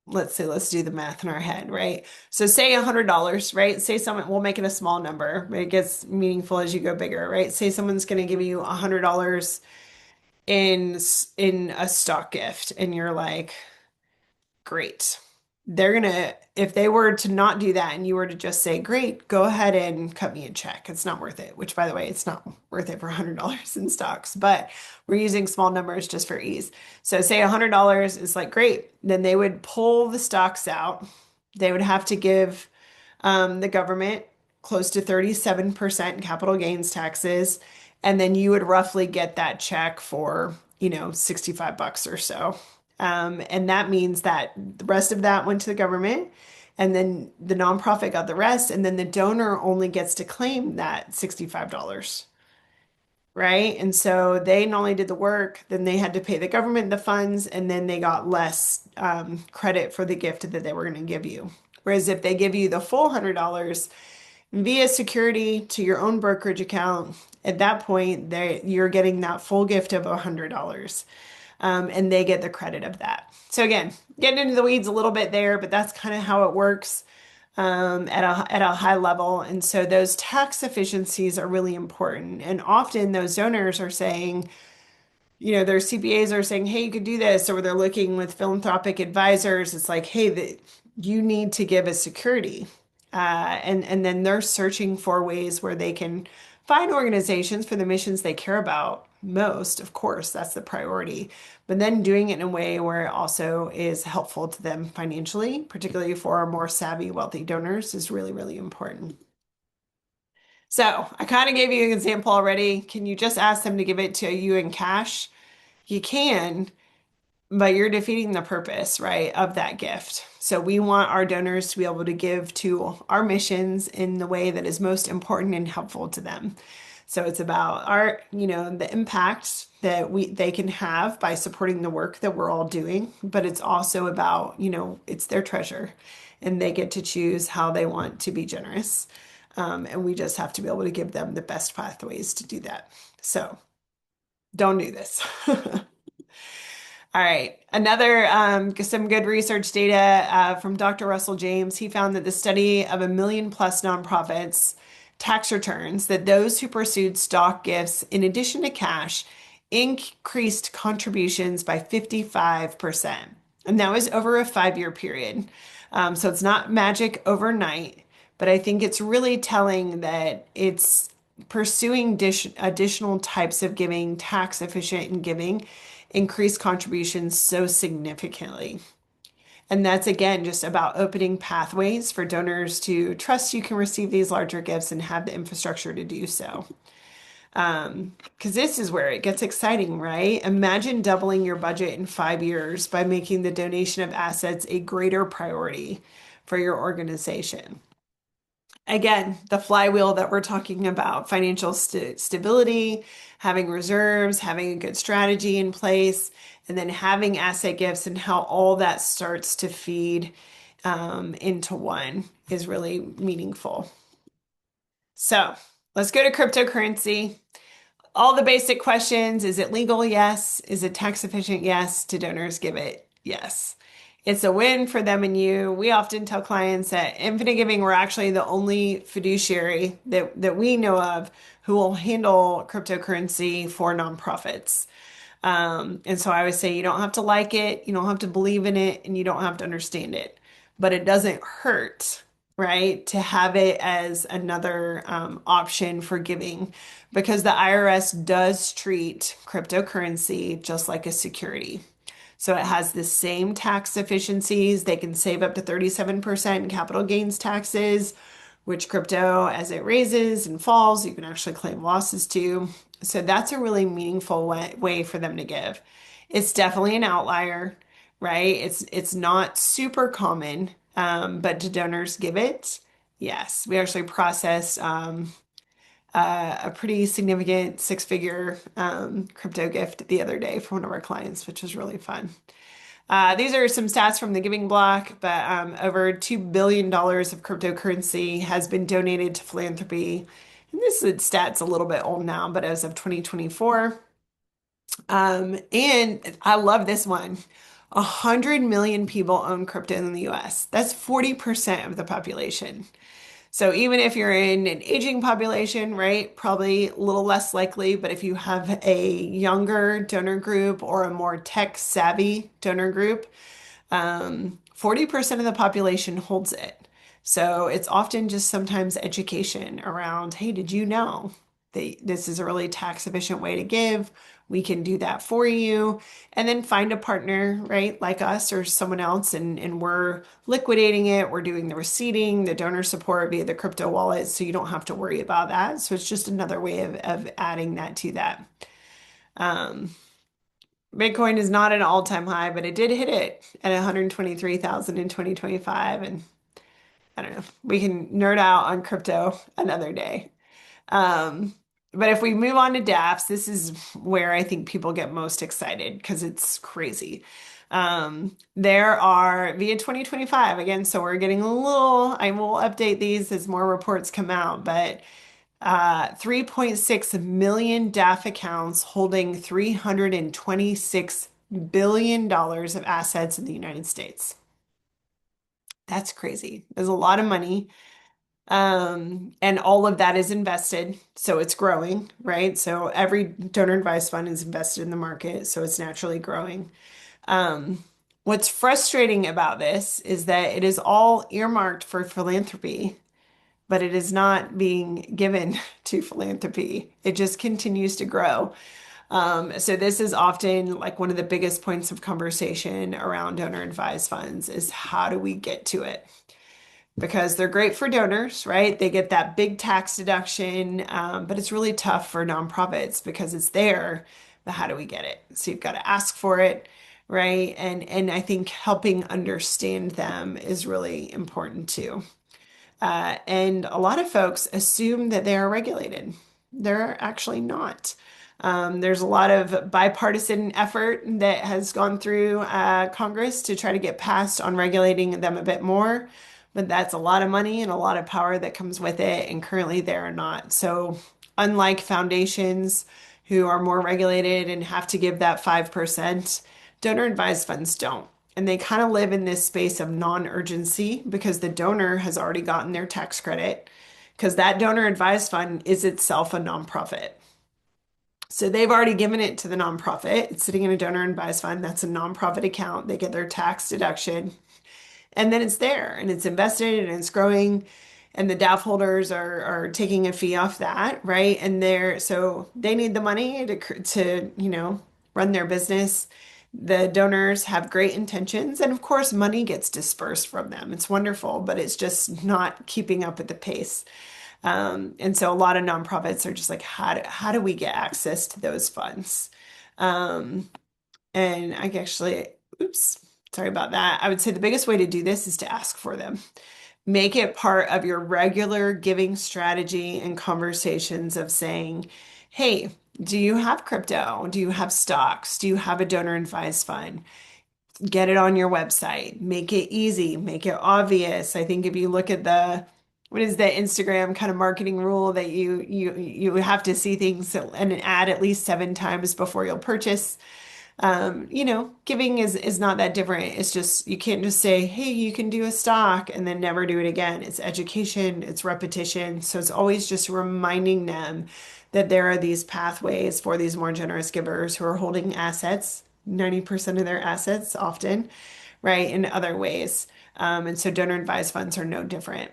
let's do the math in our head, right? So say $100, right? Say someone, we'll make it a small number, but it gets meaningful as you go bigger, right? Say someone's going to give you $100 in in a stock gift, and you're like, great. They're gonna, if they were to not do that and you were to just say, great, go ahead and cut me a check. It's not worth it, which by the way, it's not worth it for $100 in stocks, but we're using small numbers just for ease. So say $100 is like, great. Then they would pull the stocks out. They would have to give the government close to 37% capital gains taxes. And then you would roughly get that check for, 65 bucks or so. And that means that the rest of that went to the government, and then the nonprofit got the rest, and then the donor only gets to claim that $65, right? And so they not only did the work, then they had to pay the government the funds, and then they got less credit for the gift that they were going to give you. Whereas if they give you the full $100 via security to your own brokerage account, at that point, you're getting that full gift of $100. And they get the credit of that. So again, getting into the weeds a little bit there, but that's kind of how it works at a high level. And so those tax efficiencies are really important. And often those donors are saying, their CPAs are saying, hey, you could do this, or they're looking with philanthropic advisors. It's like, hey, you need to give a security. And then they're searching for ways where they can find organizations for the missions they care about most. Of course, that's the priority. But then doing it in a way where it also is helpful to them financially, particularly for our more savvy, wealthy donors, is really, really important. So I kind of gave you an example already. Can you just ask them to give it to you in cash? You can, but you're defeating the purpose, right, of that gift. So we want our donors to be able to give to our missions in the way that is most important and helpful to them. So it's about the impact that they can have by supporting the work that we're all doing, but it's also about, it's their treasure and they get to choose how they want to be generous. And we just have to be able to give them the best pathways to do that. So don't do this. All right. Another, some good research data from Dr. Russell James. He found that the study of 1 million plus nonprofits tax returns that those who pursued stock gifts in addition to cash increased contributions by 55%. And that was over a 5-year period. So it's not magic overnight, but I think it's really telling that it's pursuing additional types of giving, tax efficient in giving, increased contributions so significantly. And that's again just about opening pathways for donors to trust you can receive these larger gifts and have the infrastructure to do so. Because this is where it gets exciting, right? Imagine doubling your budget in 5 years by making the donation of assets a greater priority for your organization. Again, the flywheel that we're talking about, financial stability, having reserves, having a good strategy in place, and then having asset gifts and how all that starts to feed into one is really meaningful. So let's go to cryptocurrency. All the basic questions. Is it legal? Yes. Is it tax efficient? Yes. Do donors give it? Yes. It's a win for them and you. We often tell clients that Infinite Giving, we're actually the only fiduciary that we know of who will handle cryptocurrency for nonprofits. And so I always say you don't have to like it, you don't have to believe in it, and you don't have to understand it. But it doesn't hurt, right, to have it as another option for giving because the IRS does treat cryptocurrency just like a security. So it has the same tax efficiencies. They can save up to 37% in capital gains taxes, which crypto, as it raises and falls, you can actually claim losses too. So that's a really meaningful way for them to give. It's definitely an outlier, right? It's not super common, but do donors give it? Yes. We actually processed a pretty significant six-figure crypto gift the other day for one of our clients, which was really fun. These are some stats from the Giving Block, but over $2 billion of cryptocurrency has been donated to philanthropy. And stat's a little bit old now, but as of 2024. And I love this one. 100 million people own crypto in the US. That's 40% of the population. So even if you're in an aging population, right, probably a little less likely, but if you have a younger donor group or a more tech savvy donor group, 40% of the population holds it. So it's often just sometimes education around, hey, did you know that this is a really tax efficient way to give? We can do that for you. And then find a partner, right, like us or someone else, and we're liquidating it. We're doing the receipting, the donor support via the crypto wallet, so you don't have to worry about that. So it's just another way of adding that to that. Um, Bitcoin is not an all-time high, but it did hit it at 123,000 in 2025. And I don't know, we can nerd out on crypto another day. Um, but if we move on to DApps, this is where I think people get most excited because it's crazy. There are via 2025 again, so we're getting a little, I will update these as more reports come out, but 3.6 million DAF accounts holding $326 billion of assets in the United States. That's crazy. There's a lot of money. And all of that is invested, so it's growing, right? So every donor advised fund is invested in the market, so it's naturally growing. Um, what's frustrating about this is that it is all earmarked for philanthropy, but it is not being given to philanthropy. It just continues to grow. So this is often like one of the biggest points of conversation around donor advised funds is how do we get to it? Because they're great for donors, right? They get that big tax deduction, but it's really tough for nonprofits because it's there, but how do we get it? So you've got to ask for it, right? And I think helping understand them is really important too. And a lot of folks assume that they are regulated. They're actually not. There's a lot of bipartisan effort that has gone through Congress to try to get passed on regulating them a bit more, but that's a lot of money and a lot of power that comes with it, and currently they are not. So, unlike foundations who are more regulated and have to give that 5%, donor advised funds don't. And they kind of live in this space of non-urgency because the donor has already gotten their tax credit because that donor advised fund is itself a nonprofit. So they've already given it to the nonprofit. It's sitting in a donor advised fund. That's a nonprofit account. They get their tax deduction and then it's there and it's invested and it's growing. And the DAF holders are taking a fee off that, right? And so they need the money to run their business. The donors have great intentions, and of course, money gets dispersed from them. It's wonderful, but it's just not keeping up with the pace. And so a lot of nonprofits are just like, how do we get access to those funds? Um, and I actually, oops, sorry about that. I would say the biggest way to do this is to ask for them. Make it part of your regular giving strategy and conversations of saying, hey, do you have crypto? Do you have stocks? Do you have a donor advised fund? Get it on your website. Make it easy, make it obvious. I think if you look at the what is the Instagram kind of marketing rule that you have to see things and an ad at least 7 times before you'll purchase. Giving is not that different. It's just you can't just say, "Hey, you can do a stock," and then never do it again. It's education, it's repetition. So it's always just reminding them that there are these pathways for these more generous givers who are holding assets, 90% of their assets often, right, in other ways. And so donor advised funds are no different.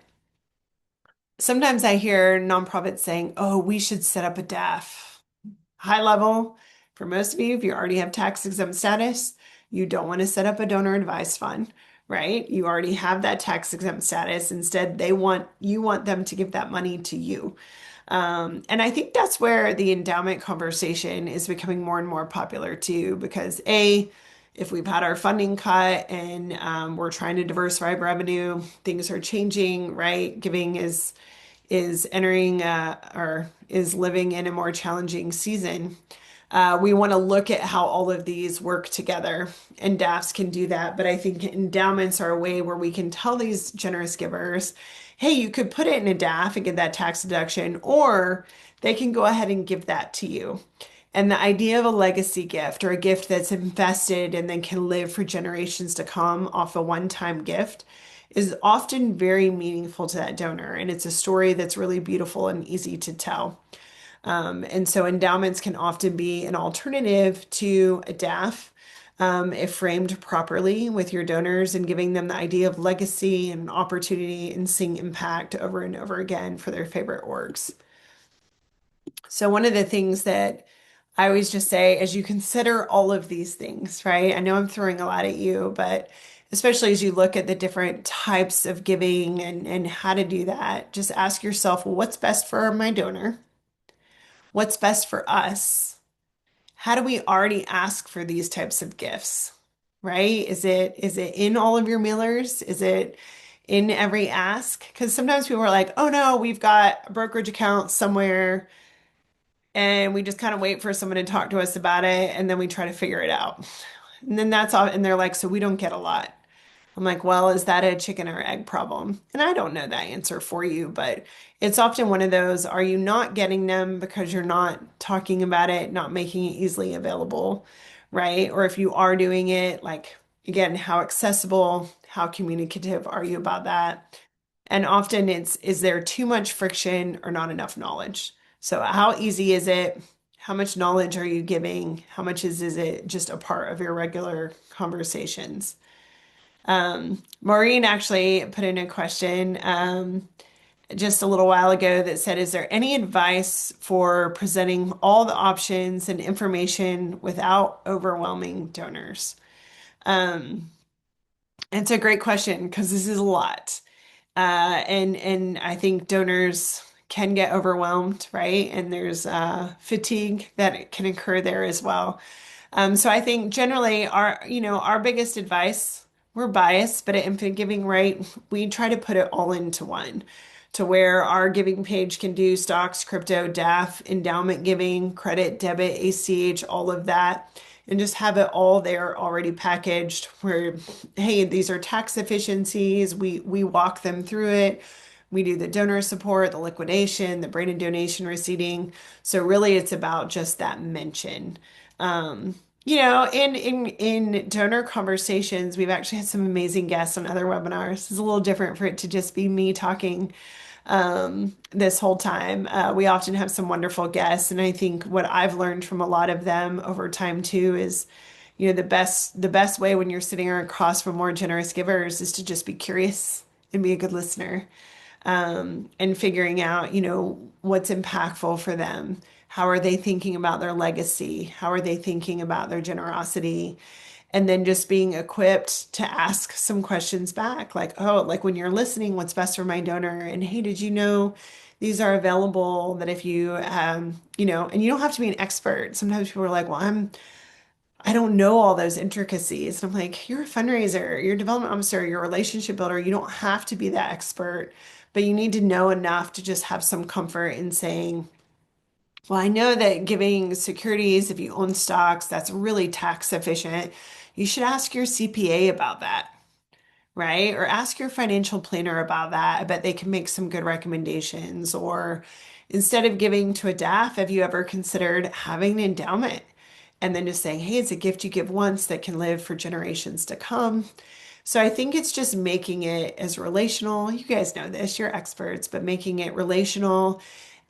Sometimes I hear nonprofits saying, "Oh, we should set up a DAF." High level, for most of you, if you already have tax exempt status, you don't want to set up a donor advised fund, right? You already have that tax exempt status. Instead, you want them to give that money to you. And I think that's where the endowment conversation is becoming more and more popular too, because if we've had our funding cut and we're trying to diversify revenue, things are changing, right? Giving is entering or is living in a more challenging season. We want to look at how all of these work together, and DAFs can do that. But I think endowments are a way where we can tell these generous givers, hey, you could put it in a DAF and get that tax deduction, or they can go ahead and give that to you. And the idea of a legacy gift or a gift that's invested and then can live for generations to come off a one-time gift is often very meaningful to that donor. And it's a story that's really beautiful and easy to tell. And so endowments can often be an alternative to a DAF if framed properly with your donors and giving them the idea of legacy and opportunity and seeing impact over and over again for their favorite orgs. So one of the things that I always just say as you consider all of these things, right? I know I'm throwing a lot at you, but especially as you look at the different types of giving and how to do that, just ask yourself, well, what's best for my donor? What's best for us? How do we already ask for these types of gifts? Right? Is it in all of your mailers? Is it in every ask? Because sometimes people are like, oh no, we've got a brokerage account somewhere and we just kind of wait for someone to talk to us about it and then we try to figure it out. And then that's all, and they're like, so we don't get a lot. I'm like, well, is that a chicken or egg problem? And I don't know that answer for you, but it's often one of those, are you not getting them because you're not talking about it, not making it easily available, right? Or if you are doing it, like, again, how accessible, how communicative are you about that? And often it's, is there too much friction or not enough knowledge? So how easy is it? How much knowledge are you giving? How much is it just a part of your regular conversations? Maureen actually put in a question just a little while ago that said, is there any advice for presenting all the options and information without overwhelming donors? Um, it's a great question because this is a lot. And I think donors can get overwhelmed, right? And there's fatigue that can occur there as well. So I think generally our biggest advice, we're biased, but at Infant Giving Right, we try to put it all into one to where our giving page can do stocks, crypto, DAF, endowment giving, credit, debit, ACH, all of that, and just have it all there already packaged where, hey, these are tax efficiencies. We walk them through it. We do the donor support, the liquidation, the branded donation receipting. So really it's about just that mention. In donor conversations, we've actually had some amazing guests on other webinars. It's a little different for it to just be me talking this whole time. We often have some wonderful guests, and I think what I've learned from a lot of them over time too is, the best way when you're sitting across from more generous givers is to just be curious and be a good listener. and figuring out, what's impactful for them. How are they thinking about their legacy? How are they thinking about their generosity? And then just being equipped to ask some questions back, like, oh, like when you're listening, what's best for my donor? And hey, did you know these are available that if you, and you don't have to be an expert. Sometimes people are like, well, I don't know all those intricacies. And I'm like, you're a fundraiser, you're a development officer, you're a relationship builder. You don't have to be that expert, but you need to know enough to just have some comfort in saying, well, I know that giving securities, if you own stocks, that's really tax efficient. You should ask your CPA about that, right? Or ask your financial planner about that. I bet they can make some good recommendations. Or instead of giving to a DAF, have you ever considered having an endowment? And then just saying, hey, it's a gift you give once that can live for generations to come. So I think it's just making it as relational. You guys know this, you're experts, but making it relational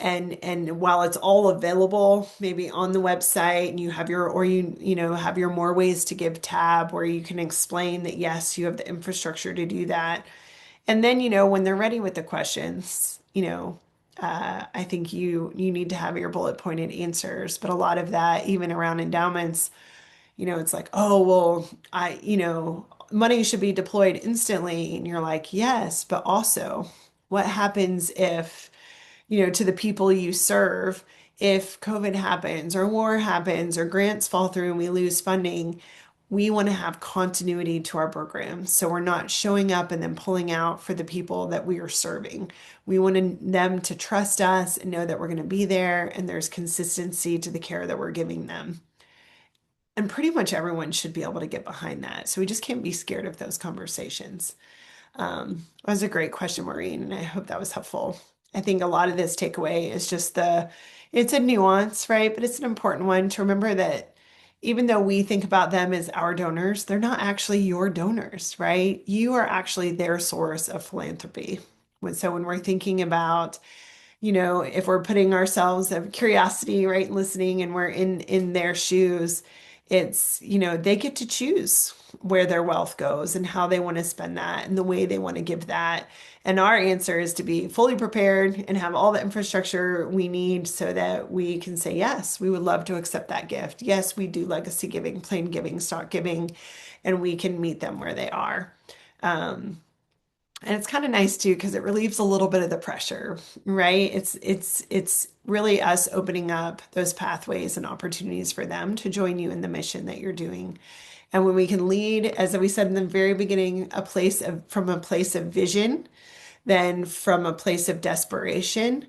and while it's all available, maybe on the website and you have have your more ways to give tab where you can explain that yes, you have the infrastructure to do that. And then, when they're ready with the questions, I think you need to have your bullet pointed answers. But a lot of that, even around endowments, it's like, oh, well, money should be deployed instantly. And you're like, yes, but also what happens if, to the people you serve, if COVID happens or war happens or grants fall through and we lose funding, we want to have continuity to our program. So we're not showing up and then pulling out for the people that we are serving. We want them to trust us and know that we're going to be there and there's consistency to the care that we're giving them. And pretty much everyone should be able to get behind that. So we just can't be scared of those conversations. That was a great question, Maureen, and I hope that was helpful. I think a lot of this takeaway is just it's a nuance, right? But it's an important one to remember that even though we think about them as our donors, they're not actually your donors, right? You are actually their source of philanthropy. So when we're thinking about if we're putting ourselves of curiosity, right, and listening, and we're in their shoes, it's, they get to choose where their wealth goes and how they want to spend that and the way they want to give that. And our answer is to be fully prepared and have all the infrastructure we need so that we can say, yes, we would love to accept that gift. Yes, we do legacy giving, plain giving, stock giving, and we can meet them where they are. And it's kind of nice too because it relieves a little bit of the pressure, right? It's really us opening up those pathways and opportunities for them to join you in the mission that you're doing. And when we can lead, as we said in the very beginning, from a place of vision than from a place of desperation,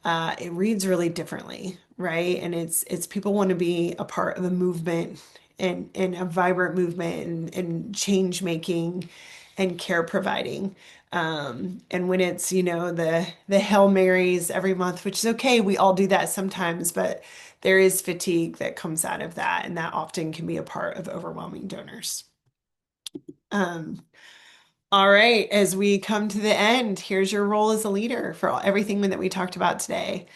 it reads really differently, right? And it's people want to be a part of a movement and a vibrant movement and change making and care providing. And when it's, the Hail Marys every month, which is okay, we all do that sometimes, but there is fatigue that comes out of that, and that often can be a part of overwhelming donors. Um, all right, as we come to the end, here's your role as a leader for everything that we talked about today.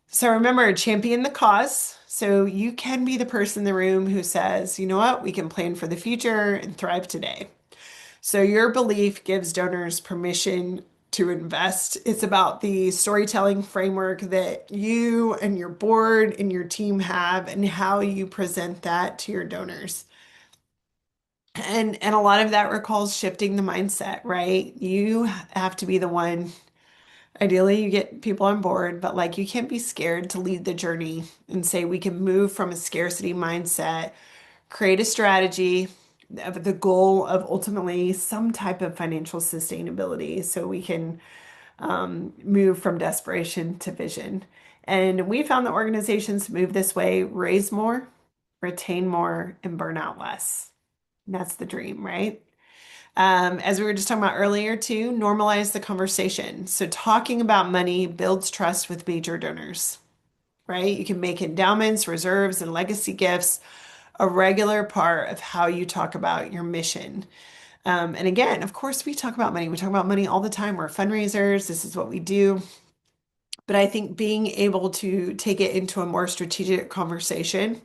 So remember, champion the cause. So you can be the person in the room who says, you know what, we can plan for the future and thrive today. So your belief gives donors permission to invest. It's about the storytelling framework that you and your board and your team have and how you present that to your donors. And a lot of that recalls shifting the mindset, right? You have to be the one. Ideally, you get people on board, but like you can't be scared to lead the journey and say we can move from a scarcity mindset, create a strategy of the goal of ultimately some type of financial sustainability so we can move from desperation to vision. And we found that organizations move this way raise more, retain more, and burn out less. And that's the dream, right? As we were just talking about earlier, too, normalize the conversation. So, talking about money builds trust with major donors, right? You can make endowments, reserves, and legacy gifts a regular part of how you talk about your mission. And again, of course, we talk about money. We talk about money all the time. We're fundraisers. This is what we do. But I think being able to take it into a more strategic conversation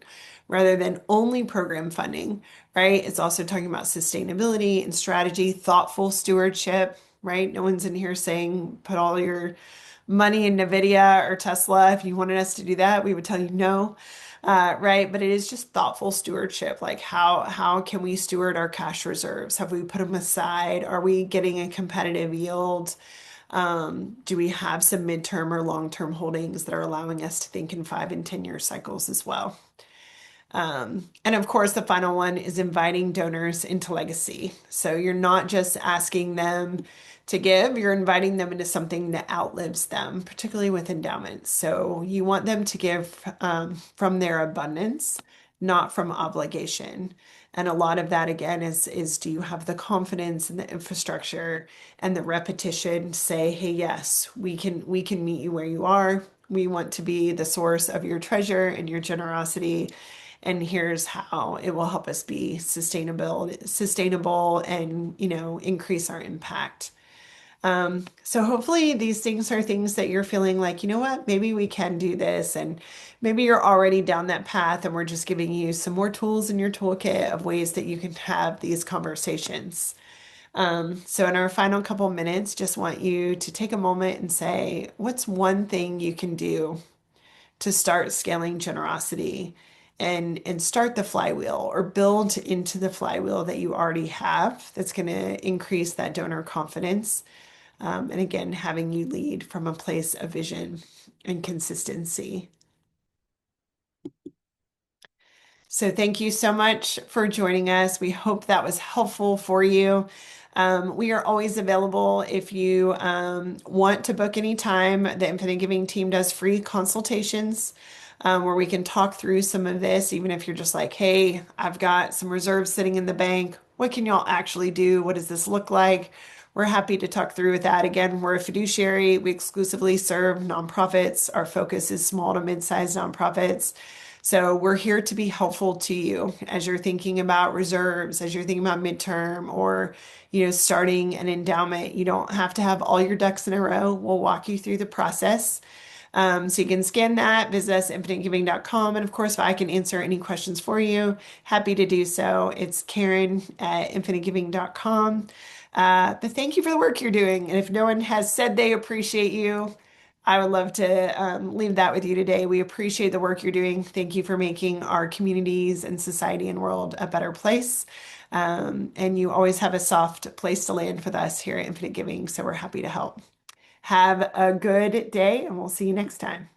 rather than only program funding, right? It's also talking about sustainability and strategy, thoughtful stewardship, right? No one's in here saying put all your money in Nvidia or Tesla. If you wanted us to do that, we would tell you no. Right? But it is just thoughtful stewardship. Like how can we steward our cash reserves? Have we put them aside? Are we getting a competitive yield? Do we have some midterm or long-term holdings that are allowing us to think in 5 and 10 year cycles as well? And of course, the final one is inviting donors into legacy. So you're not just asking them to give, you're inviting them into something that outlives them, particularly with endowments. So you want them to give from their abundance, not from obligation. And a lot of that again is do you have the confidence and the infrastructure and the repetition to say, hey, yes, we can meet you where you are. We want to be the source of your treasure and your generosity, and here's how it will help us be sustainable and, increase our impact. So hopefully these things are things that you're feeling like, you know what, maybe we can do this. And maybe you're already down that path and we're just giving you some more tools in your toolkit of ways that you can have these conversations. So in our final couple minutes, just want you to take a moment and say, what's one thing you can do to start scaling generosity and start the flywheel or build into the flywheel that you already have that's going to increase that donor confidence. And again, having you lead from a place of vision and consistency. So thank you so much for joining us. We hope that was helpful for you. We are always available if you want to book any time. The Infinite Giving team does free consultations where we can talk through some of this, even if you're just like, hey, I've got some reserves sitting in the bank. What can y'all actually do? What does this look like? We're happy to talk through with that. Again, we're a fiduciary. We exclusively serve nonprofits. Our focus is small to mid-sized nonprofits. So we're here to be helpful to you as you're thinking about reserves, as you're thinking about midterm or, starting an endowment. You don't have to have all your ducks in a row. We'll walk you through the process. So you can scan that, visit us at infinitegiving.com. And of course, if I can answer any questions for you, happy to do so. It's Karen at infinitegiving.com. But thank you for the work you're doing. And if no one has said they appreciate you, I would love to leave that with you today. We appreciate the work you're doing. Thank you for making our communities and society and world a better place. And you always have a soft place to land with us here at Infinite Giving. So we're happy to help. Have a good day, and we'll see you next time.